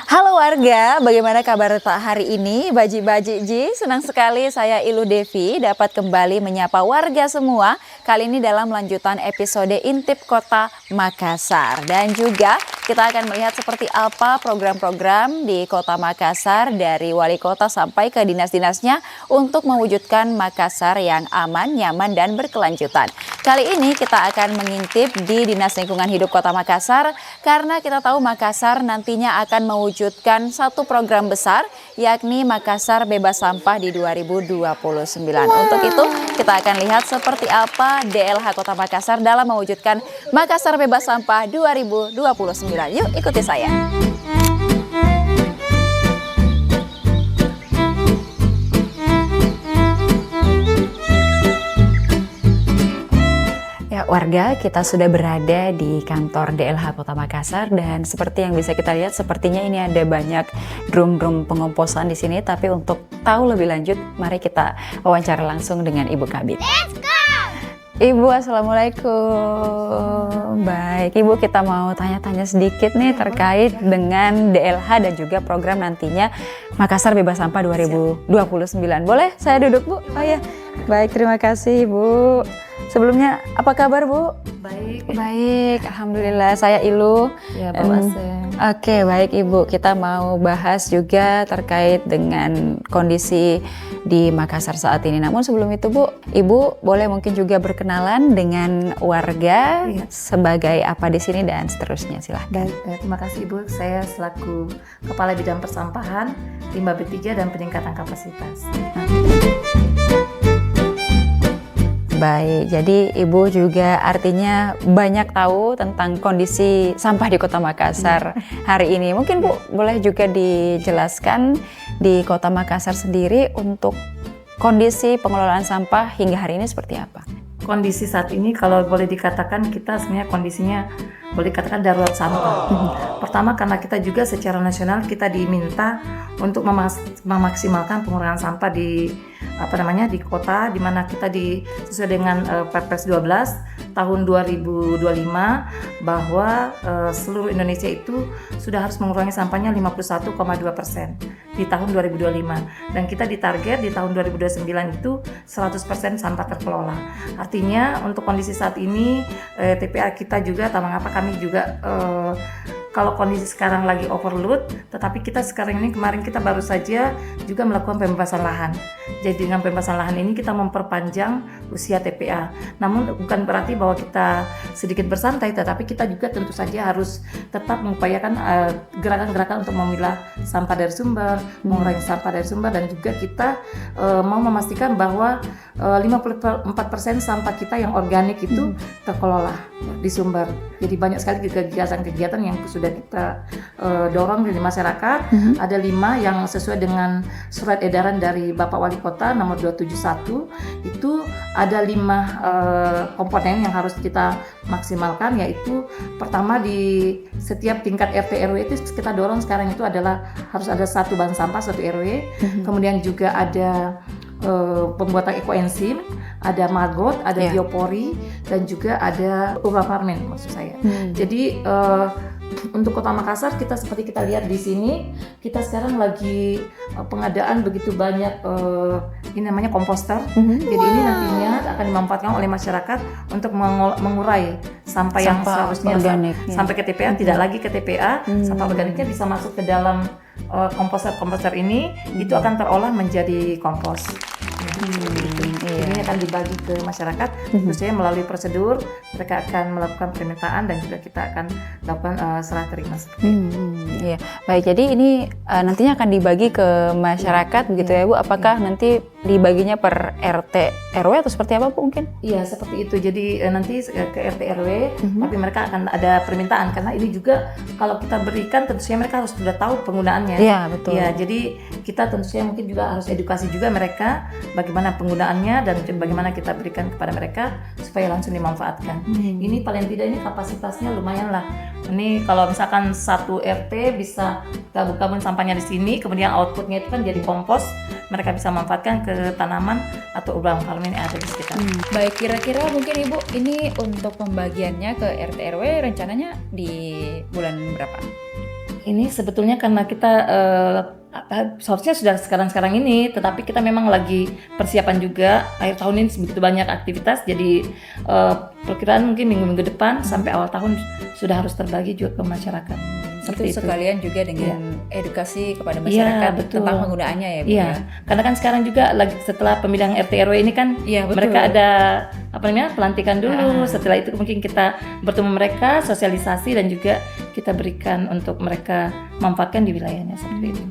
Halo warga, bagaimana kabar hari ini? Baji-baji Ji, senang sekali saya Ilu Devi dapat kembali menyapa warga semua. Kali ini dalam lanjutan episode Intip Kota Makassar. Dan juga kita akan melihat seperti apa program-program di Kota Makassar dari wali kota sampai ke dinas-dinasnya untuk mewujudkan Makassar yang aman, nyaman, dan berkelanjutan. Kali ini kita akan mengintip di Dinas Lingkungan Hidup Kota Makassar karena kita tahu Makassar nantinya akan mewujudkan satu program besar yakni Makassar Bebas Sampah di 2029. Untuk itu kita akan lihat seperti apa DLH Kota Makassar dalam mewujudkan Makassar Bebas Sampah 2029. Yuk ikuti saya. Warga, kita sudah berada di kantor DLH Kota Makassar dan seperti yang bisa kita lihat sepertinya ini ada banyak drum-drum pengomposan di sini, tapi untuk tahu lebih lanjut mari kita wawancara langsung dengan Ibu Kabid. Let's go! Ibu, Assalamualaikum. Baik, Ibu, kita mau tanya-tanya sedikit nih terkait dengan DLH dan juga program nantinya Makassar Bebas Sampah 2029. Boleh saya duduk, Bu? Oh ya, baik, terima kasih, Bu. Sebelumnya apa kabar, Bu? Baik. Baik, alhamdulillah. Saya Ilu. Ya, Bapak Asep. Oke, baik Ibu. Kita mau bahas juga terkait dengan kondisi di Makassar saat ini. Namun sebelum itu, Bu, Ibu boleh mungkin juga berkenalan dengan warga sebagai apa di sini dan seterusnya. Silahkan. Baik, terima kasih Ibu. Saya selaku Kepala Bidang Persampahan, Limbah B3 dan Peningkatan Kapasitas. Baik, jadi Ibu juga artinya banyak tahu tentang kondisi sampah di Kota Makassar hari ini. Mungkin Bu boleh juga dijelaskan di Kota Makassar sendiri untuk kondisi pengelolaan sampah hingga hari ini seperti apa? Kondisi saat ini kalau boleh dikatakan kita sebenarnya kondisinya boleh dikatakan darurat sampah. Pertama karena kita juga secara nasional kita diminta untuk memaksimalkan pengurangan sampah di di kota, di mana kita sesuai dengan Perpres 12 tahun 2025 bahwa seluruh Indonesia itu sudah harus mengurangi sampahnya 51,2% di tahun 2025 dan kita ditarget di tahun 2029 itu 100% sampah terkelola. Artinya untuk kondisi saat ini TPA kita juga mengapa kami juga kalau kondisi sekarang lagi overload, tetapi kita sekarang ini kemarin kita baru saja juga melakukan pembebasan lahan. Jadi dengan pembebasan lahan ini kita memperpanjang usia TPA. Namun bukan berarti bahwa kita sedikit bersantai, tetapi kita juga tentu saja harus tetap mengupayakan gerakan-gerakan untuk memilah sampah dari sumber, mengurangi sampah dari sumber, dan juga kita mau memastikan bahwa 54% sampah kita yang organik itu terkelola di sumber. Jadi banyak sekali kegiatan-kegiatan yang sudah kita dorong dari masyarakat. Ada 5 yang sesuai dengan surat edaran dari Bapak Wali Kota nomor 271. Itu ada 5 komponen yang harus kita maksimalkan, yaitu pertama di setiap tingkat RT RW itu kita dorong sekarang itu adalah harus ada 1 bank sampah 1 RW. Kemudian juga ada pembuatan ekoenzim, ada maggot, ada biopori, dan juga ada urbafarmen maksud saya. Jadi untuk Kota Makassar kita seperti kita lihat di sini, kita sekarang lagi pengadaan begitu banyak ini namanya komposter. Jadi ini nantinya akan dimanfaatkan oleh masyarakat untuk mengurai sampah yang seharusnya sampai ke TPA, tidak lagi ke TPA. Sampah organiknya bisa masuk ke dalam komposter ini, itu akan terolah menjadi kompos. Ini akan dibagi ke masyarakat, khususnya melalui prosedur mereka akan melakukan permintaan dan juga kita akan lakukan serah terima seperti itu. Iya, baik. Jadi ini nantinya akan dibagi ke masyarakat begitu ya Bu? Apakah nanti dibaginya per RT RW atau seperti apa Bu mungkin? Iya seperti itu. Jadi nanti ke RT RW, tapi mereka akan ada permintaan karena ini juga kalau kita berikan tentunya mereka harus sudah tahu penggunaannya. Iya betul. Iya, jadi kita tentunya mungkin juga harus edukasi juga mereka bagaimana penggunaannya dan bagaimana kita berikan kepada mereka supaya langsung dimanfaatkan. Ini paling tidak ini kapasitasnya lumayan lah. Ini kalau misalkan satu RT bisa gabung sampahnya di sini, kemudian outputnya itu kan jadi kompos, mereka bisa manfaatkan ke tanaman atau urban farming yang ada di sekitar. Baik, kira-kira mungkin Ibu ini untuk pembagiannya ke RT RW rencananya di bulan berapa? Ini sebetulnya karena kita seharusnya sudah sekarang ini, tetapi kita memang lagi persiapan juga. Akhir tahun ini begitu banyak aktivitas, jadi perkiraan mungkin minggu-minggu depan sampai awal tahun sudah harus terbagi juga ke masyarakat. Seperti itu itu. sekalian juga dengan edukasi kepada masyarakat betul. tentang penggunaannya ya Bu Iya, ya. karena kan sekarang juga lagi setelah pemilihan RT RW ini kan Iya, betul. mereka ada pelantikan dulu. Setelah itu mungkin kita bertemu mereka, sosialisasi dan juga kita berikan untuk mereka manfaatkan di wilayahnya seperti itu.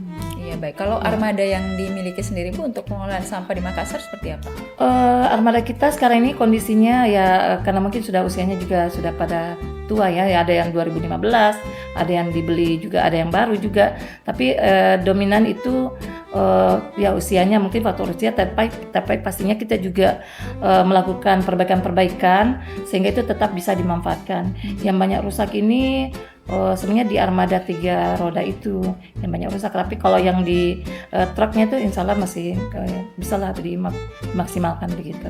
Iya baik. Kalau armada yang dimiliki sendiri Bu untuk pengelolaan sampah di Makassar seperti apa? Armada kita sekarang ini kondisinya ya karena mungkin sudah usianya juga sudah pada tua ya ada yang 2015, ada yang dibeli juga, ada yang baru juga. Tapi dominan itu ya usianya mungkin faktor usia, tapi pastinya kita juga melakukan perbaikan-perbaikan sehingga itu tetap bisa dimanfaatkan. Yang banyak rusak ini sebenarnya di armada 3 roda itu yang banyak rusak, tapi kalau yang di truknya itu insya Allah masih bisa lah dimaksimalkan begitu.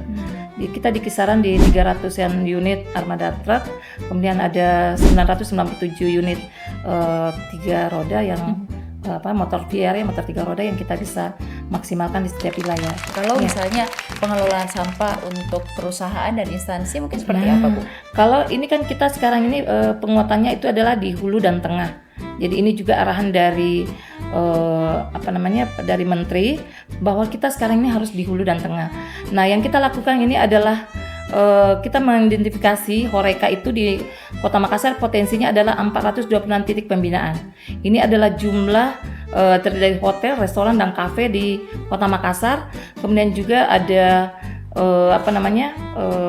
Kita di kisaran di 300-an unit armada truk, kemudian ada 997 unit 3 roda yang motor VR, motor 3 roda yang kita bisa maksimalkan di setiap wilayah. Kalau misalnya pengelolaan sampah untuk perusahaan dan instansi mungkin seperti apa Bu? Kalau ini kan kita sekarang ini penguatannya itu adalah di hulu dan tengah. Jadi ini juga arahan dari dari menteri bahwa kita sekarang ini harus di hulu dan tengah. Nah, yang kita lakukan ini adalah kita mengidentifikasi Horeca itu di Kota Makassar potensinya adalah 426 titik pembinaan. Ini adalah jumlah terdiri dari hotel, restoran, dan kafe di Kota Makassar. Kemudian juga ada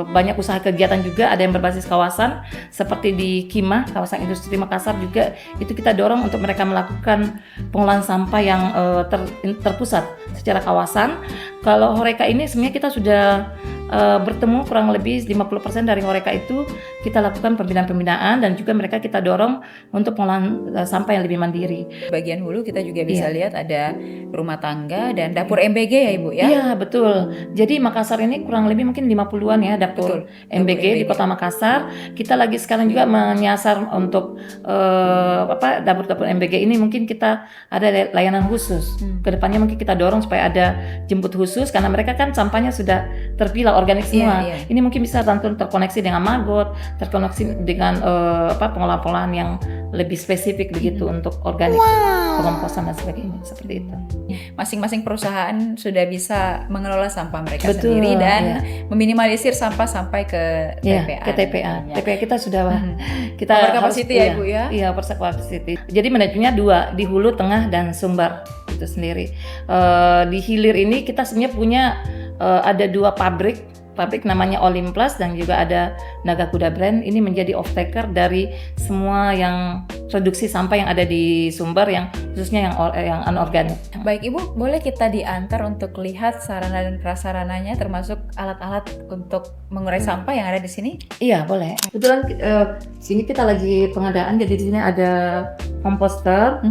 banyak usaha kegiatan juga, ada yang berbasis kawasan seperti di Kimah, kawasan industri Makassar juga itu kita dorong untuk mereka melakukan pengolahan sampah yang terpusat secara kawasan. Kalau Horeca ini sebenarnya kita sudah bertemu kurang lebih 50% dari Horeca itu kita lakukan pembinaan dan juga mereka kita dorong untuk pengolahan sampah yang lebih mandiri. Bagian hulu kita juga bisa lihat ada rumah tangga dan dapur MBG ya Ibu ya? Iya betul. Jadi Makassar ini kurang lebih mungkin 50-an ya dapur MBG di Kota Makassar. Kita lagi sekarang juga menyasar untuk dapur-dapur MBG ini mungkin kita ada layanan khusus. Kedepannya mungkin kita dorong supaya ada jemput khusus karena mereka kan sampahnya sudah terpilah organik semua. Ini mungkin bisa terkoneksi dengan maggot, terkoneksi dengan pengolahan-pengolahan yang lebih spesifik begitu untuk organik, pengomposan dan sebagainya seperti itu. Masing-masing perusahaan sudah bisa mengelola sampah mereka sendiri dan meminimalisir sampah sampai ke TPA. Ke TPA. TPA kita sudah kita overcapacity ya Ibu ya? Iya, overcapacity. Jadi manajemennya 2, di hulu, tengah, dan Sumbar itu sendiri. Di hilir ini kita sebenarnya punya ada 2 pabrik namanya Olympus dan juga ada Naga Kuda Brand. Ini menjadi off-taker dari semua yang reduksi sampah yang ada di Sumbar, yang khususnya yang anorganik. Baik Ibu, boleh kita diantar untuk lihat sarana dan prasarananya termasuk alat-alat untuk mengurai sampah yang ada di sini? Iya, boleh. Kebetulan sini kita lagi pengadaan, jadi di sini ada komposter.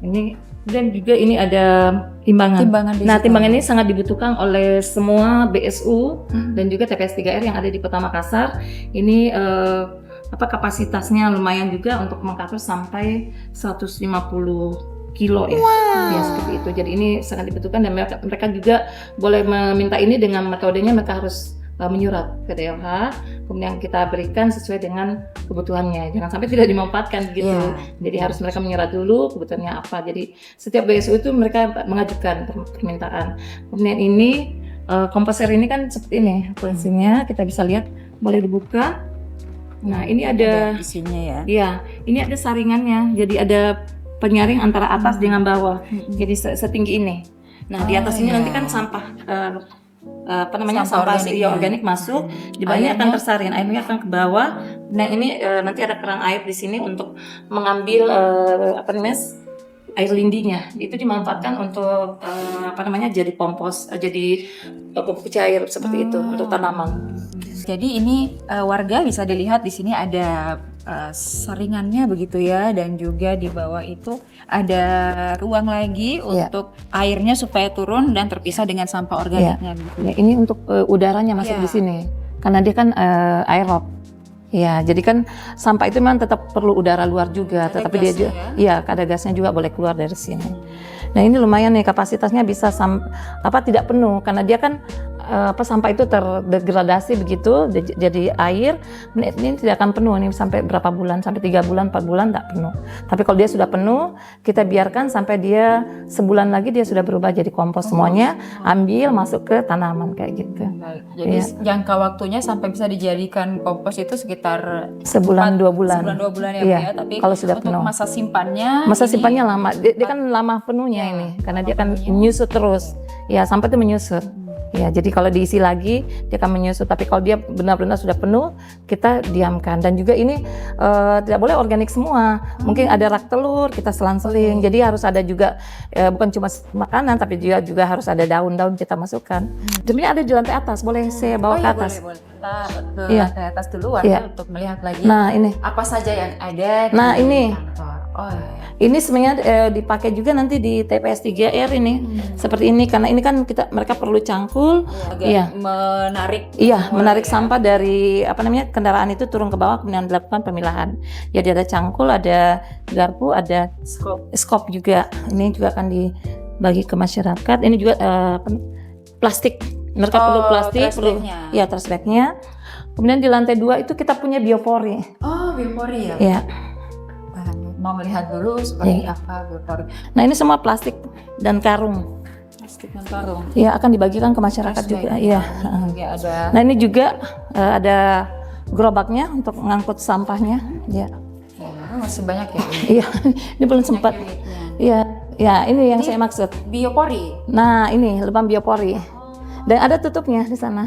Ini dan juga ini ada timbangan. Nah, timbangan ini sangat dibutuhkan oleh semua BSU dan juga TPS 3R yang ada di Kota Makassar. Ini kapasitasnya lumayan juga untuk mengcover sampai 150 kilo ya. Ya seperti itu. Jadi ini sangat dibutuhkan dan mereka juga boleh meminta ini dengan metodenya mereka harus menyurat ke DLH, kemudian kita berikan sesuai dengan kebutuhannya. Jangan sampai tidak dimanfaatkan gitu. Jadi harus mereka menyurat dulu kebutuhannya apa. Jadi setiap BSU itu mereka mengajukan permintaan. Kemudian ini komposer ini kan seperti ini fungsinya, kita bisa lihat, boleh dibuka. Nah, ini ada isinya ya. Iya, ini ada saringannya. Jadi ada penyaring antara atas dengan bawah. Jadi setinggi ini. Nah, di atas ini nanti kan sampah sampah organik masuk, di bawahnya akan tersaring, airnya akan ke bawah. Nah, ini nanti ada keran air di sini untuk mengambil air lindinya. Itu dimanfaatkan untuk jadi kompos, jadi pupuk cair seperti itu untuk tanaman. Jadi ini warga bisa dilihat di sini ada saringannya begitu ya, dan juga di bawah itu ada ruang lagi untuk airnya supaya turun dan terpisah dengan sampah organiknya. Ya, ini untuk udaranya masuk di sini karena dia kan aerob. Ya, jadi kan sampah itu memang tetap perlu udara luar juga, tetapi dia juga, ya ada gasnya juga boleh keluar dari sini. Nah ini lumayan nih kapasitasnya bisa tidak penuh karena dia kan sampah itu terdegradasi begitu jadi air, ini tidak akan penuh nih sampai berapa bulan, sampai 3 bulan 4 bulan tidak penuh. Tapi kalau dia sudah penuh, kita biarkan sampai dia sebulan lagi dia sudah berubah jadi kompos semuanya, ambil masuk ke tanaman kayak gitu. Jadi jangka waktunya sampai bisa dijadikan kompos itu sekitar sebulan 2 bulan. Sebulan 2 bulan ya, iya, Bu ya. Tapi kalau sudah untuk penuh. masa simpannya lama. Dia kan lama penuhnya ini karena dia kan menyusut terus. Ya, sampah itu menyusut. Ya, jadi kalau diisi lagi dia akan menyusut. Tapi kalau dia benar-benar sudah penuh, kita diamkan. Dan juga ini tidak boleh organik semua. Mungkin ada rak telur, kita selang-seling. Jadi harus ada juga bukan cuma makanan, tapi juga harus ada daun-daun kita masukkan. Demikian ada di lantai atas. Boleh saya bawa ke atas? Boleh. Kita ke lantai atas dulu untuk melihat lagi. Nah ini. Apa saja yang ada di ini. kantor. Ini sebenarnya dipakai juga nanti di TPS 3R ini seperti ini karena ini kan mereka perlu cangkul, menarik sampah dari kendaraan itu turun ke bawah kemudian dilakukan pemilahan. Jadi ada cangkul, ada garpu, ada skop juga. Ini juga akan dibagi ke masyarakat. Ini juga plastik. Mereka perlu plastik, trash bagnya. Kemudian di lantai 2 itu kita punya biopori. Oh, biopori ya. Iya. Mau melihat dulu seperti apa biopori. Nah ini semua plastik dan karung. Plastik dan karung. Ya akan dibagikan ke masyarakat juga. Iya. Nah ini juga ada gerobaknya untuk mengangkut sampahnya. Ya. Masih banyak ya. Iya. Ini belum sempat. Iya. Ya ini yang saya maksud. Biopori. Nah ini lubang biopori. Dan ada tutupnya di sana.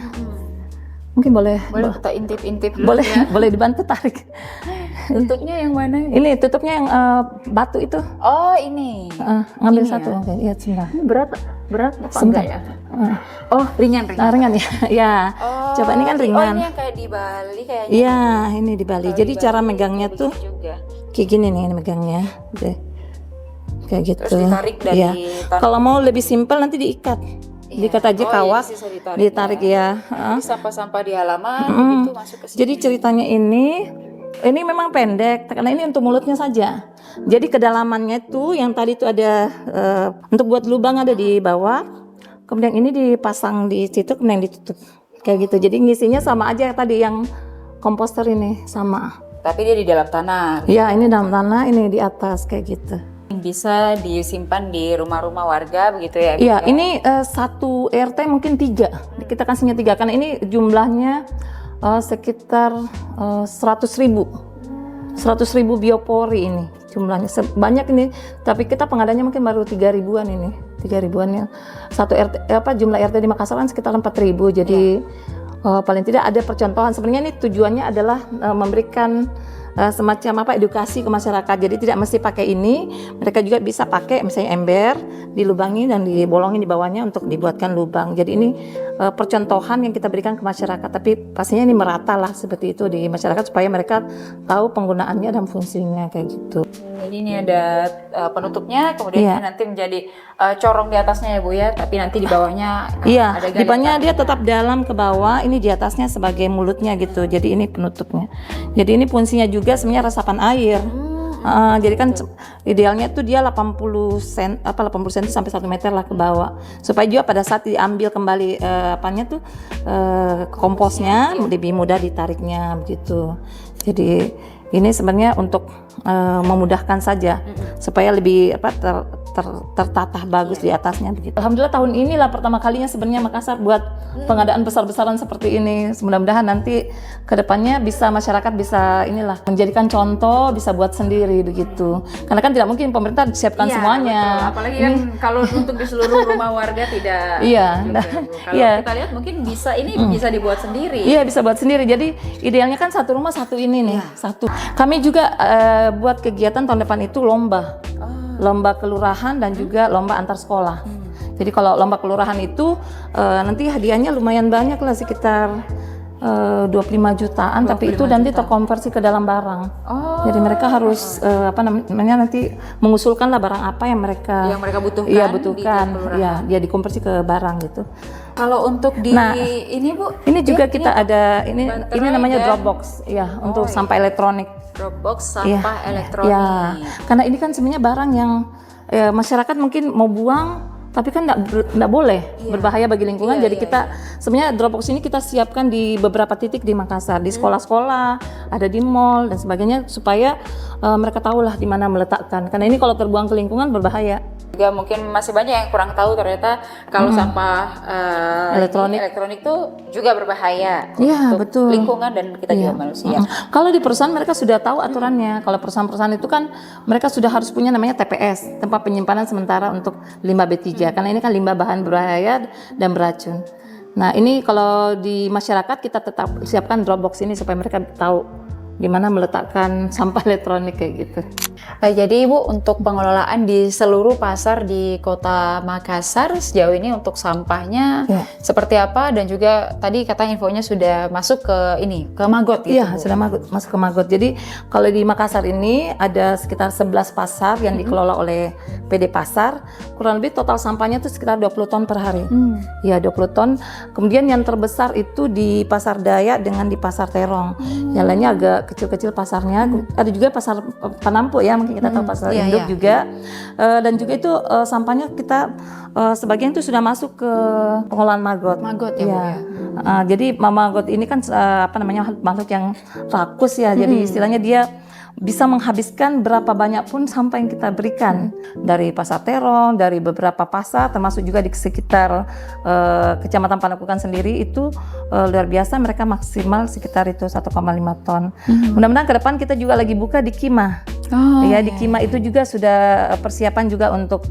Mungkin boleh kita intip-intip dulu boleh dibantu tarik. Tutupnya yang mana? Ini tutupnya yang batu itu. Oh ini. Ngambil ini satu. Ya? Iya sebentar. Ini berat apa enggak ya? Oh ringan. Ringan ya. Ya. Coba ini kan ringan. Oh ini yang kayak di Bali kayaknya. Iya ini di Bali. Jadi cara megangnya tuh kayak gini nih megangnya. Kayak gitu. Terus ditarik dari Kalau mau lebih simpel nanti diikat. Diikat aja kawat, ditarik ya. Jadi sampah-sampah di halaman itu masuk ke sini. Jadi ceritanya ini memang pendek karena ini untuk mulutnya saja. Jadi kedalamannya itu yang tadi itu ada untuk buat lubang ada di bawah. Kemudian ini dipasang di situ kemudian ditutup. Kayak gitu. Jadi ngisinya sama aja tadi yang komposter ini sama. Tapi dia di dalam tanah. Ya, ini dalam tanah, ini di atas kayak gitu. Bisa disimpan di rumah-rumah warga begitu ya? Iya, ini satu RT mungkin 3. Kita kasihnya 3 karena ini jumlahnya sekitar 100.000 biopori ini jumlahnya banyak ini. Tapi kita pengadanya mungkin baru 3.000-an ini, 3.000-an ya. Satu RT jumlah RT di Makassar kan sekitar 4.000. Jadi paling tidak ada percontohan. Sebenarnya ini tujuannya adalah memberikan semacam edukasi ke masyarakat. Jadi tidak mesti pakai ini, mereka juga bisa pakai misalnya ember, dilubangi dan dibolongin di bawahnya untuk dibuatkan lubang. Jadi ini percontohan yang kita berikan ke masyarakat. Tapi pastinya ini merata lah seperti itu di masyarakat supaya mereka tahu penggunaannya dan fungsinya kayak gitu. Jadi ini ada penutupnya, kemudian nanti menjadi corong di atasnya ya Bu ya. Tapi nanti di bawahnya ada di bawahnya dia tetap dalam ke bawah. Ini di atasnya sebagai mulutnya gitu. Jadi ini penutupnya. Jadi ini fungsinya juga sebenarnya resapan air. Jadi kan idealnya tuh dia 80 cm sampai 1 meter lah ke bawah. Supaya juga pada saat diambil kembali komposnya lebih mudah ditariknya begitu. Jadi ini sebenarnya untuk memudahkan saja supaya lebih tertatah bagus di atasnya begitu. Alhamdulillah tahun inilah pertama kalinya sebenarnya Makassar buat pengadaan besar-besaran seperti ini. Mudah-mudahan nanti kedepannya bisa masyarakat bisa menjadikan contoh, bisa buat sendiri begitu. Karena kan tidak mungkin pemerintah siapkan semuanya. Betul. Apalagi kan kalau untuk di seluruh rumah warga tidak. Kalau kita lihat mungkin bisa dibuat sendiri. Iya bisa buat sendiri. Jadi idealnya kan satu rumah satu ini nih, satu. Kami juga buat kegiatan tahun depan itu lomba kelurahan dan juga lomba antar sekolah. Jadi kalau lomba kelurahan itu nanti hadiahnya lumayan banyak lah sekitar 25 jutaan, tapi itu 25 nanti juta. terkonversi ke dalam barang. Oh. Jadi mereka harus apa namanya nanti mengusulkan lah barang apa yang mereka butuhkan. Iya di butuhkan. tiap kelurahan. Iya, dia dikonversi ke barang gitu. Kalau untuk di Nah, ini Bu, Ini juga kita ada ini baterai namanya dan- Dropbox ya untuk sampah elektronik. Dropbox Iya, sampah elektronik. Ya, karena ini kan sebenarnya barang yang masyarakat mungkin mau buang, tapi kan nggak boleh, berbahaya bagi lingkungan. Jadi kita sebenarnya Dropbox ini kita siapkan di beberapa titik di Makassar, di sekolah-sekolah, ada di mall dan sebagainya, supaya mereka tahulah di mana meletakkan. Karena ini kalau terbuang ke lingkungan berbahaya. Juga mungkin masih banyak yang kurang tahu ternyata kalau sampah elektronik tuh juga berbahaya Iya, untuk betul. lingkungan dan kita juga manusia. Kalau di perusahaan mereka sudah tahu aturannya. Kalau perusahaan-perusahaan itu kan mereka sudah harus punya namanya TPS, tempat penyimpanan sementara untuk limbah B3. Karena ini kan limbah bahan berbahaya dan beracun. Nah, ini kalau di masyarakat kita tetap siapkan Dropbox ini supaya mereka tahu di mana meletakkan sampah elektronik kayak gitu. Jadi Ibu, untuk pengelolaan di seluruh pasar di Kota Makassar sejauh ini untuk sampahnya seperti apa, dan juga tadi katanya infonya sudah masuk ke Magot gitu. Iya, sudah masuk ke Magot. Jadi kalau di Makassar ini ada sekitar 11 pasar yang dikelola oleh PD Pasar. Kurang lebih total sampahnya itu sekitar 20 ton per hari. Ya, 20 ton. Kemudian yang terbesar itu di Pasar Dayak dengan di Pasar Terong. Yang lainnya agak kecil-kecil pasarnya. Ada juga Pasar Panampu ya, mungkin kita tahu Pasar Induk juga. Dan juga itu sampahnya kita sebagian itu sudah masuk ke pengolahan Magot. Magot ya, Bu, ya. Jadi Magot ini kan makhluk yang rakus ya. Jadi istilahnya dia bisa menghabiskan berapa banyak pun sampah yang kita berikan dari Pasar Terong, dari beberapa pasar, termasuk juga di sekitar Kecamatan Panakukang sendiri itu luar biasa, mereka maksimal sekitar itu 1,5 ton. Mudah-mudahan ke depan kita juga lagi buka di Kima. Di Kima itu juga sudah persiapan juga untuk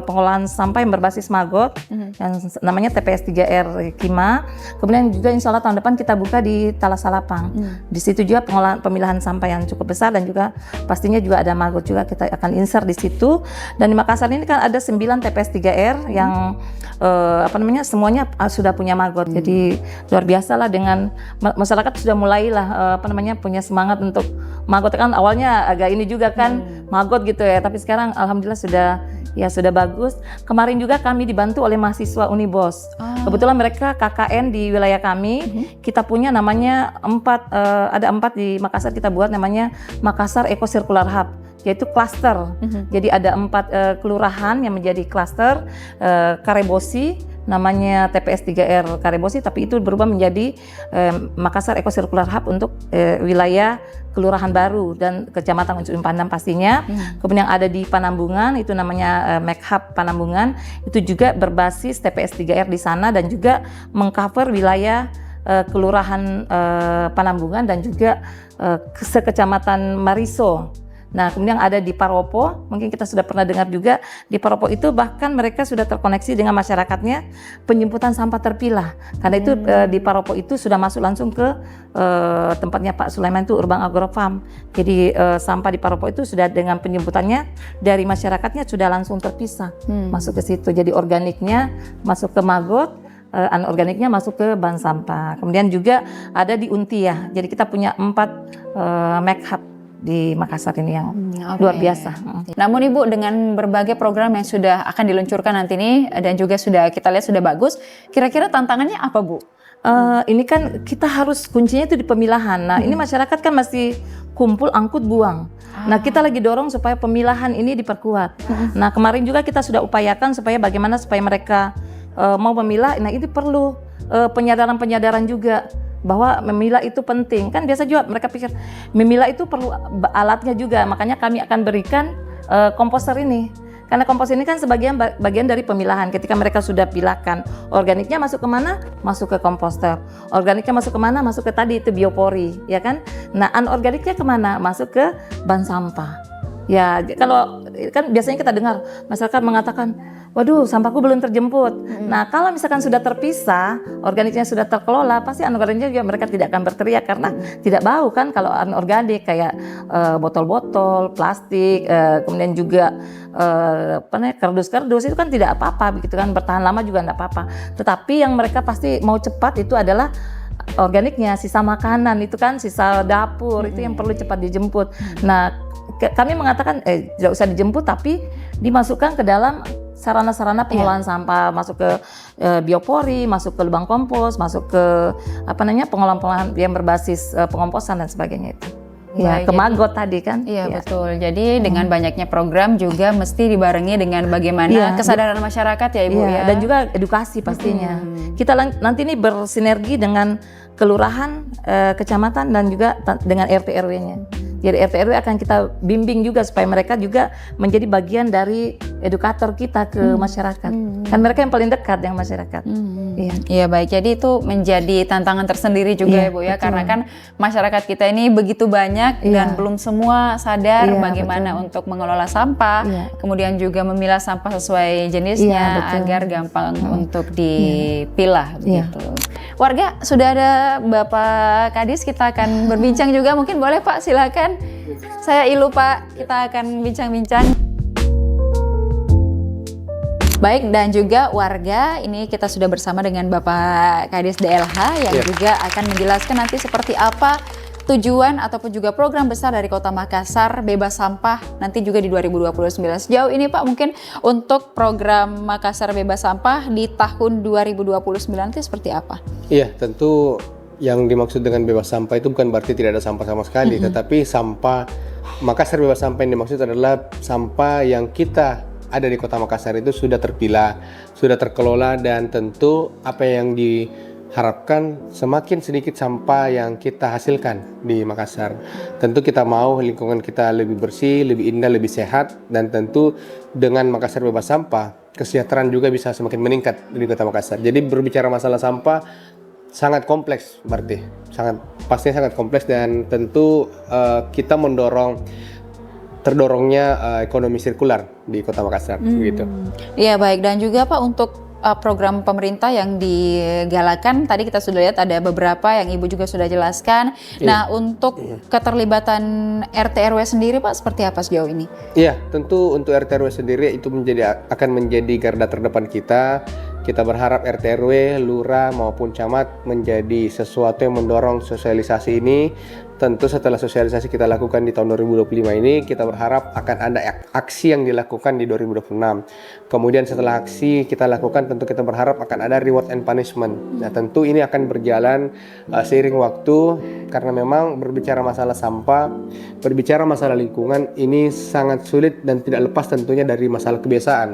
pengolahan sampah yang berbasis Magot yang namanya TPS 3R Kima. Kemudian juga insya Allah tahun depan kita buka di Talasalapang. Di situ juga pemilahan sampah yang cukup besar, dan juga pastinya juga ada Magot juga kita akan insert di situ. Dan di Makassar ini kan ada 9 TPS 3R yang semuanya sudah punya Magot. Jadi luar biasa lah, dengan masyarakat sudah mulailah punya semangat untuk Magot. Kan awalnya agak ini juga kan Magot gitu ya, tapi sekarang alhamdulillah sudah bagus. Kemarin juga kami dibantu oleh mahasiswa Unibos. Kebetulan mereka KKN di wilayah kami. Kita punya namanya ada 4 di Makassar, kita buat namanya Makassar Eco Circular Hub, yaitu klaster. Jadi ada 4 kelurahan yang menjadi klaster. Karebosi namanya TPS 3R Karebosi, tapi itu berubah menjadi Makassar Eco Circular Hub untuk wilayah kelurahan baru dan kecamatan Ujung Pandang pastinya. Kemudian yang ada di Panambungan itu namanya Hub Panambungan, itu juga berbasis TPS 3R di sana, dan juga mengcover wilayah kelurahan Panambungan dan juga sekecamatan Mariso. Nah, kemudian ada di Paropo, mungkin kita sudah pernah dengar juga, di Paropo itu bahkan mereka sudah terkoneksi dengan masyarakatnya penjemputan sampah terpilah. Karena itu di Paropo itu sudah masuk langsung ke tempatnya Pak Sulaiman, itu Urban Agro Farm. Jadi sampah di Paropo itu sudah dengan penjemputannya dari masyarakatnya sudah langsung terpisah masuk ke situ. Jadi organiknya masuk ke Magot, anorganiknya masuk ke bank sampah. Kemudian juga ada di Untia. Jadi kita punya 4 Hub di Makassar ini yang luar biasa. Namun Ibu, dengan berbagai program yang sudah akan diluncurkan nanti ini, dan juga sudah kita lihat sudah bagus, kira-kira tantangannya apa, Bu? Ini kan kita harus kuncinya itu di pemilahan. Nah, ini masyarakat kan masih kumpul angkut buang. Nah, kita lagi dorong supaya pemilahan ini diperkuat. Nah, kemarin juga kita sudah upayakan supaya bagaimana supaya mereka mau memilah. Nah, ini perlu penyadaran juga bahwa memilah itu penting. Kan biasa juga mereka pikir memilah itu perlu alatnya juga. Makanya kami akan berikan komposter ini. Karena komposter ini kan bagian dari pemilahan. Ketika mereka sudah pilahkan, organiknya masuk ke mana? Masuk ke komposter. Organiknya masuk ke mana? Masuk ke tadi itu biopori, ya kan? Nah, anorganiknya kemana? Masuk ke bank sampah. Ya, kalau kan biasanya kita dengar masyarakat mengatakan, waduh sampahku belum terjemput. Nah kalau misalkan sudah terpisah, organiknya sudah terkelola, pasti anorganiknya juga mereka tidak akan berteriak karena tidak bau kan. Kalau anorganik kayak botol-botol, plastik, kemudian juga kardus-kardus itu kan tidak apa-apa begitu kan, bertahan lama juga tidak apa-apa. Tetapi yang mereka pasti mau cepat itu adalah organiknya, sisa makanan itu kan, sisa dapur itu yang perlu cepat dijemput. Nah kami mengatakan tidak usah dijemput tapi dimasukkan ke dalam sarana-sarana pengolahan sampah, masuk ke biopori, masuk ke lubang kompos, masuk ke pengolahan-pengolahan yang berbasis pengomposan dan sebagainya itu. Ya, ke maggot tadi kan. Iya, betul. Jadi dengan banyaknya program juga mesti dibarengi dengan bagaimana kesadaran masyarakat ya Ibu ya. Dan juga edukasi pastinya. Kita nanti ini bersinergi dengan kelurahan, kecamatan dan juga dengan RT RW-nya. Jadi RT RW akan kita bimbing juga supaya mereka juga menjadi bagian dari edukator kita ke masyarakat. Kan mereka yang paling dekat dengan masyarakat. Iya baik, jadi itu menjadi tantangan tersendiri juga ya Bu ya, karena kan masyarakat kita ini begitu banyak dan belum semua sadar bagaimana untuk mengelola sampah, kemudian juga memilah sampah sesuai jenisnya agar gampang untuk dipilah begitu. Warga, sudah ada Bapak Kadis, kita akan berbincang juga, mungkin boleh Pak, silakan. Saya Ilu Pak, kita akan bincang-bincang. Baik, dan juga warga, ini kita sudah bersama dengan Bapak Kadis DLH yang juga akan menjelaskan nanti seperti apa tujuan ataupun juga program besar dari Kota Makassar bebas sampah nanti juga di 2029. Sejauh ini Pak, mungkin untuk program Makassar bebas sampah di tahun 2029 itu seperti apa? Iya, tentu yang dimaksud dengan bebas sampah itu bukan berarti tidak ada sampah sama sekali, tetapi sampah Makassar bebas sampah yang dimaksud adalah sampah yang kita ada di Kota Makassar itu sudah terpilah, sudah terkelola, dan tentu apa yang diharapkan semakin sedikit sampah yang kita hasilkan di Makassar. Tentu kita mau lingkungan kita lebih bersih, lebih indah, lebih sehat, dan tentu dengan Makassar bebas sampah, kesejahteraan juga bisa semakin meningkat di Kota Makassar. Jadi berbicara masalah sampah sangat kompleks, berarti pastinya sangat kompleks, dan tentu kita terdorongnya ekonomi sirkular di Kota Makassar begitu. Iya baik, dan juga Pak untuk program pemerintah yang digalakan tadi kita sudah lihat ada beberapa yang Ibu juga sudah jelaskan. Nah, untuk keterlibatan RT RW sendiri Pak seperti apa sejauh ini? Iya, tentu untuk RT RW sendiri itu akan menjadi garda terdepan kita. Kita berharap RT RW, lurah maupun camat menjadi sesuatu yang mendorong sosialisasi ini. Tentu setelah sosialisasi kita lakukan di tahun 2025 ini, kita berharap akan ada aksi yang dilakukan di 2026. Kemudian setelah aksi kita lakukan, tentu kita berharap akan ada reward and punishment. Nah, tentu ini akan berjalan seiring waktu, karena memang berbicara masalah sampah, berbicara masalah lingkungan, ini sangat sulit dan tidak lepas tentunya dari masalah kebiasaan.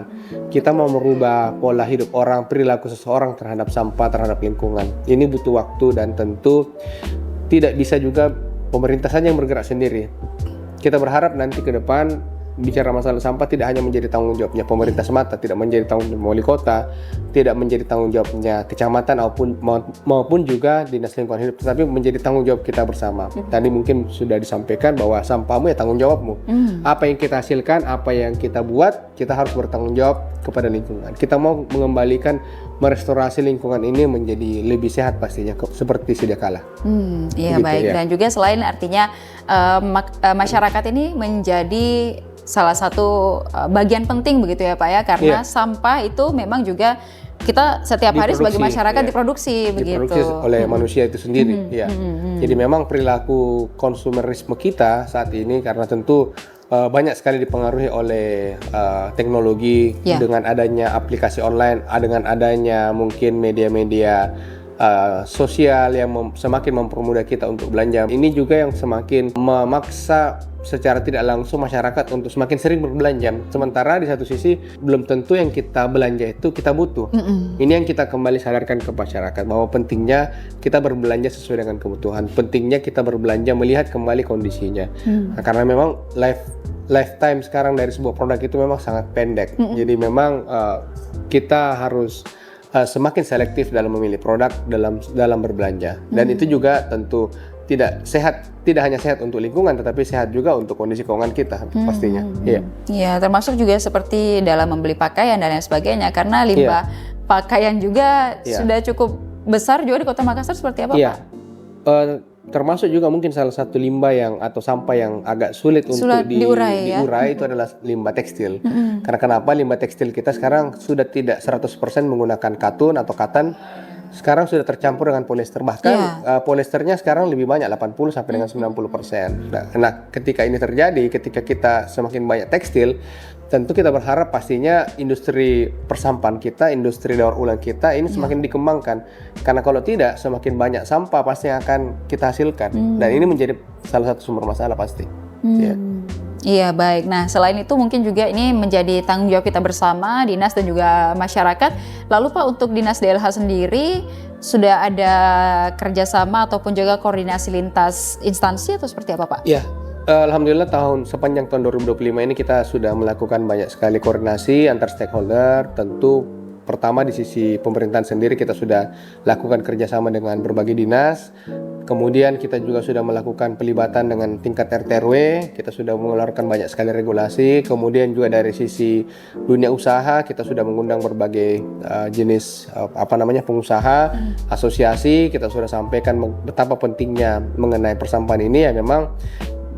Kita mau merubah pola hidup orang, perilaku seseorang terhadap sampah, terhadap lingkungan. Ini butuh waktu, dan tentu tidak bisa juga pemerintah saja yang bergerak sendiri. Kita berharap nanti ke depan bicara masalah sampah tidak hanya menjadi tanggung jawabnya pemerintah semata, tidak menjadi tanggung jawab wali kota, tidak menjadi tanggung jawabnya kecamatan maupun juga dinas lingkungan hidup, tetapi menjadi tanggung jawab kita bersama. Tadi mungkin sudah disampaikan bahwa sampahmu ya tanggung jawabmu. Apa yang kita hasilkan, apa yang kita buat, kita harus bertanggung jawab kepada lingkungan. Kita mau mengembalikan, merestorasi lingkungan ini menjadi lebih sehat pastinya seperti sedia kala. Iya baik, dan juga selain artinya masyarakat ini menjadi salah satu bagian penting begitu ya Pak ya, karena sampah itu memang juga kita setiap hari sebagai masyarakat diproduksi oleh manusia itu sendiri. Jadi memang perilaku konsumerisme kita saat ini karena tentu banyak sekali dipengaruhi oleh teknologi, dengan adanya aplikasi online, dengan adanya mungkin media-media sosial yang semakin mempermudah kita untuk belanja. Ini juga yang semakin memaksa secara tidak langsung masyarakat untuk semakin sering berbelanja. Sementara di satu sisi belum tentu yang kita belanja itu kita butuh. Ini yang kita kembali sadarkan ke masyarakat bahwa pentingnya kita berbelanja sesuai dengan kebutuhan. Pentingnya kita berbelanja melihat kembali kondisinya. Nah, karena memang lifetime sekarang dari sebuah produk itu memang sangat pendek. Jadi memang kita harus semakin selektif dalam memilih produk, dalam berbelanja. Dan itu juga tentu tidak sehat, tidak hanya sehat untuk lingkungan tetapi sehat juga untuk kondisi keuangan kita pastinya. Iya. Iya, termasuk juga seperti dalam membeli pakaian dan lain sebagainya, karena limbah pakaian juga sudah cukup besar juga di Kota Makassar. Seperti apa, Iya. Pak? Termasuk juga mungkin salah satu limbah yang atau sampah yang agak sulit untuk diurai itu adalah limbah tekstil. Karena kenapa? Limbah tekstil kita sekarang sudah tidak 100% menggunakan katun atau katan. Sekarang sudah tercampur dengan polyester. Bahkan polyesternya sekarang lebih banyak, 80 sampai dengan 90%. Nah, ketika ini terjadi, ketika kita semakin banyak tekstil, tentu kita berharap pastinya industri persampahan kita, industri daur ulang kita ini semakin dikembangkan. Karena kalau tidak, semakin banyak sampah pasti yang akan kita hasilkan. Dan ini menjadi salah satu sumber masalah pasti. Iya, baik. Nah, selain itu mungkin juga ini menjadi tanggung jawab kita bersama, dinas dan juga masyarakat. Lalu Pak, untuk dinas DLH sendiri sudah ada kerjasama ataupun juga koordinasi lintas instansi atau seperti apa, Pak? Iya. Alhamdulillah sepanjang tahun 2025 ini kita sudah melakukan banyak sekali koordinasi antar stakeholder. Tentu pertama di sisi pemerintahan sendiri kita sudah lakukan kerjasama dengan berbagai dinas. Kemudian kita juga sudah melakukan pelibatan dengan tingkat RT RW. Kita sudah mengeluarkan banyak sekali regulasi. Kemudian juga dari sisi dunia usaha kita sudah mengundang berbagai jenis pengusaha, asosiasi. Kita sudah sampaikan betapa pentingnya mengenai persampahan ini. Ya memang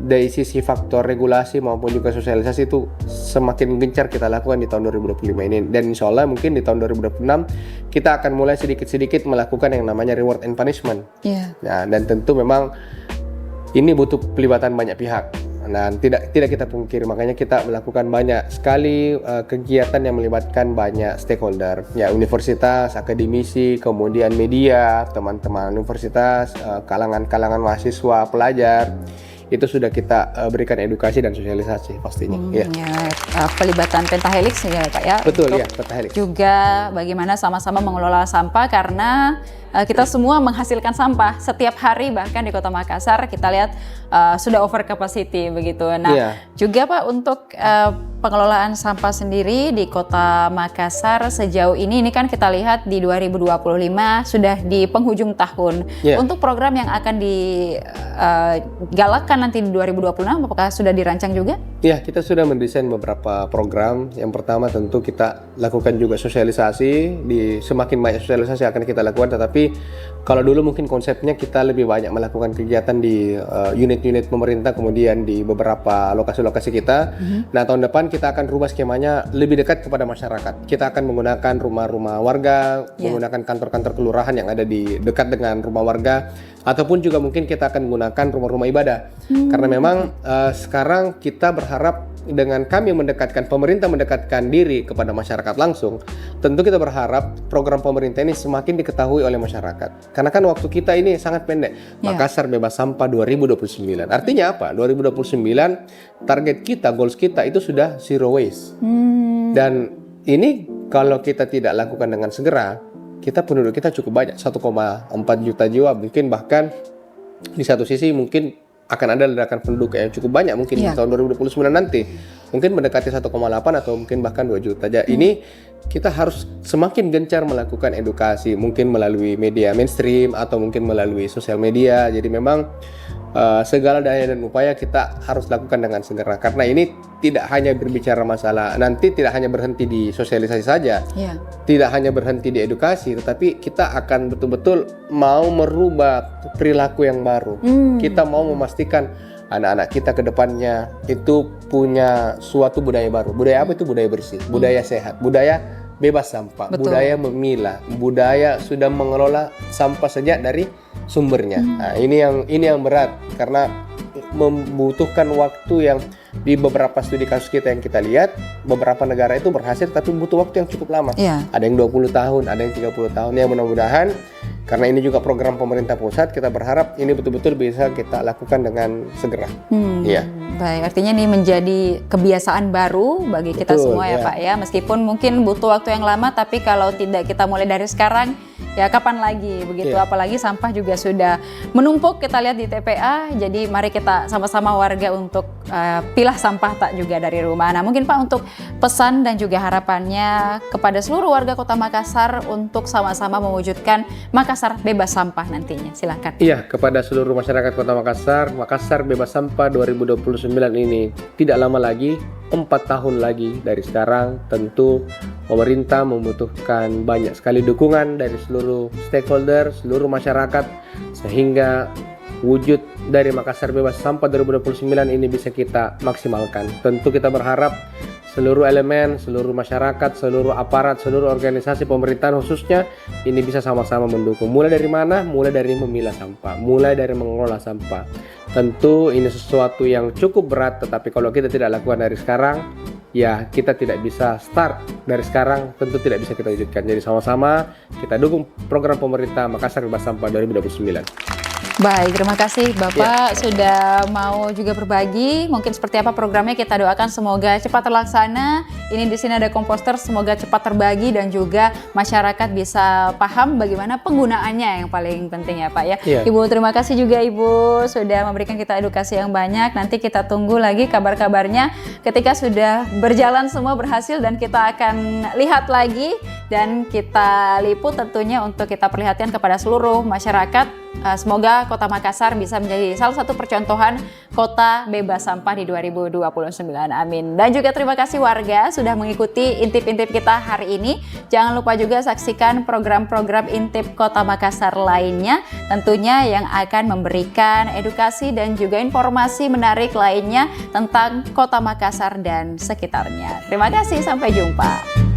dari sisi faktor regulasi maupun juga sosialisasi itu semakin gencar kita lakukan di tahun 2025 ini, dan insya Allah mungkin di tahun 2026 kita akan mulai sedikit-sedikit melakukan yang namanya reward and punishment. Nah, dan tentu memang ini butuh pelibatan banyak pihak. Dan tidak kita pungkiri, makanya kita melakukan banyak sekali kegiatan yang melibatkan banyak stakeholder, ya universitas, akademisi, kemudian media, teman-teman universitas, kalangan mahasiswa, pelajar. Itu sudah kita berikan edukasi dan sosialisasi pastinya. Pelibatan pentahelix ya Pak ya. Betul ya, pentahelix. Juga bagaimana sama-sama mengelola sampah, karena kita semua menghasilkan sampah setiap hari, bahkan di Kota Makassar kita lihat sudah over capacity begitu. Nah, juga Pak, untuk pengelolaan sampah sendiri di Kota Makassar sejauh ini kan kita lihat di 2025 sudah di penghujung tahun. Untuk program yang akan digalakkan nanti di 2026, apakah sudah dirancang juga? Ya, kita sudah mendesain beberapa program. Yang pertama tentu kita lakukan juga sosialisasi. Semakin banyak sosialisasi akan kita lakukan, tetapi kalau dulu mungkin konsepnya kita lebih banyak melakukan kegiatan di unit-unit pemerintah, kemudian di beberapa lokasi-lokasi kita. Nah, tahun depan kita akan rubah skemanya lebih dekat kepada masyarakat. Kita akan menggunakan rumah-rumah warga, menggunakan kantor-kantor kelurahan yang ada di dekat dengan rumah warga, ataupun juga mungkin kita akan menggunakan rumah-rumah ibadah. Karena memang sekarang kita berharap dengan kami pemerintah mendekatkan diri kepada masyarakat langsung, tentu kita berharap program pemerintah ini semakin diketahui oleh masyarakat. Karena kan waktu kita ini sangat pendek. Makassar bebas sampah 2029. Artinya apa? 2029 target kita, goals kita itu sudah zero waste. Dan ini kalau kita tidak lakukan dengan segera, penduduk kita cukup banyak, 1,4 juta jiwa, mungkin bahkan di satu sisi mungkin akan ada ledakan penduduk yang cukup banyak mungkin di tahun 2029 nanti. Mungkin mendekati 1,8 atau mungkin bahkan 2 juta. Jadi ini kita harus semakin gencar melakukan edukasi, mungkin melalui media mainstream atau mungkin melalui sosial media. Jadi memang segala daya dan upaya kita harus lakukan dengan segera, karena ini tidak hanya berbicara masalah, nanti tidak hanya berhenti di sosialisasi saja, tidak hanya berhenti di edukasi, tetapi kita akan betul-betul mau merubah perilaku yang baru. Kita mau memastikan anak-anak kita ke depannya itu punya suatu budaya baru. Budaya apa itu? Budaya bersih, budaya sehat, budaya bebas sampah, budaya memilah, budaya sudah mengelola sampah sejak dari sumbernya. Nah, ini yang berat, karena membutuhkan waktu yang di beberapa studi kasus kita yang kita lihat, beberapa negara itu berhasil tapi butuh waktu yang cukup lama. Ada yang 20 tahun, ada yang 30 tahun. Ya, mudah-mudahan karena ini juga program pemerintah pusat, kita berharap ini betul-betul bisa kita lakukan dengan segera. Baik, artinya ini menjadi kebiasaan baru bagi kita semua ya Pak ya. Meskipun mungkin butuh waktu yang lama, tapi kalau tidak kita mulai dari sekarang, ya kapan lagi begitu. Apalagi sampah juga sudah menumpuk, kita lihat di TPA. Jadi mari kita sama-sama warga untuk pilah sampah tak juga dari rumah. Nah, mungkin Pak, untuk pesan dan juga harapannya kepada seluruh warga Kota Makassar untuk sama-sama mewujudkan Makassar Makassar bebas sampah nantinya? Silakan. Iya, kepada seluruh masyarakat Kota Makassar, Makassar bebas sampah 2029 ini tidak lama lagi, 4 tahun lagi dari sekarang. Tentu pemerintah membutuhkan banyak sekali dukungan dari seluruh stakeholder, seluruh masyarakat, sehingga wujud dari Makassar bebas sampah 2029 ini bisa kita maksimalkan. Tentu kita berharap seluruh elemen, seluruh masyarakat, seluruh aparat, seluruh organisasi pemerintahan khususnya ini bisa sama-sama mendukung. Mulai dari mana? Mulai dari memilah sampah, mulai dari mengelola sampah. Tentu ini sesuatu yang cukup berat, tetapi kalau kita tidak lakukan dari sekarang, ya kita tidak bisa start dari sekarang, tentu tidak bisa kita wujudkan. Jadi sama-sama kita dukung program pemerintah Makassar bebas sampah 2029. Baik, terima kasih Bapak sudah mau juga berbagi. Mungkin seperti apa programnya, kita doakan semoga cepat terlaksana. Ini di sini ada komposter, semoga cepat terbagi dan juga masyarakat bisa paham bagaimana penggunaannya yang paling penting ya Pak ya. Ibu, terima kasih juga Ibu sudah memberikan kita edukasi yang banyak. Nanti kita tunggu lagi kabar-kabarnya ketika sudah berjalan semua berhasil dan kita akan lihat lagi dan kita liput tentunya untuk kita perlihatkan kepada seluruh masyarakat. Semoga Kota Makassar bisa menjadi salah satu percontohan kota bebas sampah di 2029. Amin. Dan juga terima kasih warga sudah mengikuti intip-intip kita hari ini. Jangan lupa juga saksikan program-program intip Kota Makassar lainnya, tentunya yang akan memberikan edukasi dan juga informasi menarik lainnya tentang Kota Makassar dan sekitarnya. Terima kasih, sampai jumpa.